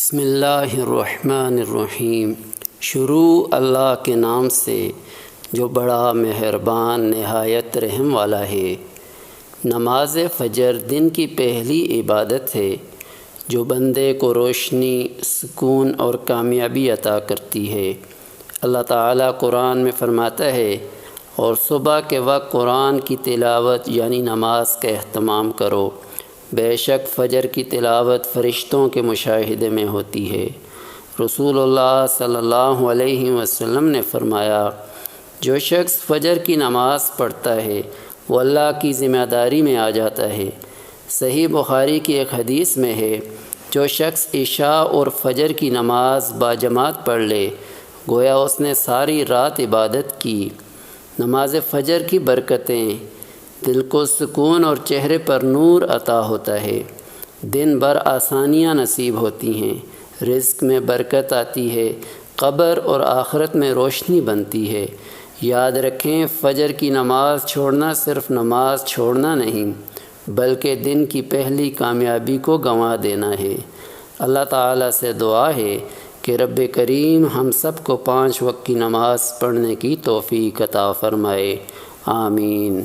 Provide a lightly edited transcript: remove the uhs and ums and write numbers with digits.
بسم اللہ الرحمن الرحیم۔ شروع اللہ کے نام سے جو بڑا مہربان نہایت رحم والا ہے۔ نماز فجر دن کی پہلی عبادت ہے جو بندے کو روشنی، سکون اور کامیابی عطا کرتی ہے۔ اللہ تعالیٰ قرآن میں فرماتا ہے، اور صبح کے وقت قرآن کی تلاوت یعنی نماز کا اہتمام کرو، بے شک فجر کی تلاوت فرشتوں کے مشاہدے میں ہوتی ہے۔ رسول اللہ صلی اللہ علیہ وسلم نے فرمایا، جو شخص فجر کی نماز پڑھتا ہے وہ اللہ کی ذمہ داری میں آ جاتا ہے۔ صحیح بخاری کی ایک حدیث میں ہے، جو شخص عشاء اور فجر کی نماز باجماعت پڑھ لے گویا اس نے ساری رات عبادت کی۔ نماز فجر کی برکتیں: دل کو سکون اور چہرے پر نور عطا ہوتا ہے، دن بھر آسانیاں نصیب ہوتی ہیں، رزق میں برکت آتی ہے، قبر اور آخرت میں روشنی بنتی ہے۔ یاد رکھیں، فجر کی نماز چھوڑنا صرف نماز چھوڑنا نہیں بلکہ دن کی پہلی کامیابی کو گنوا دینا ہے۔ اللہ تعالیٰ سے دعا ہے کہ رب کریم ہم سب کو 5 وقت کی نماز پڑھنے کی توفیق عطا فرمائے۔ آمین۔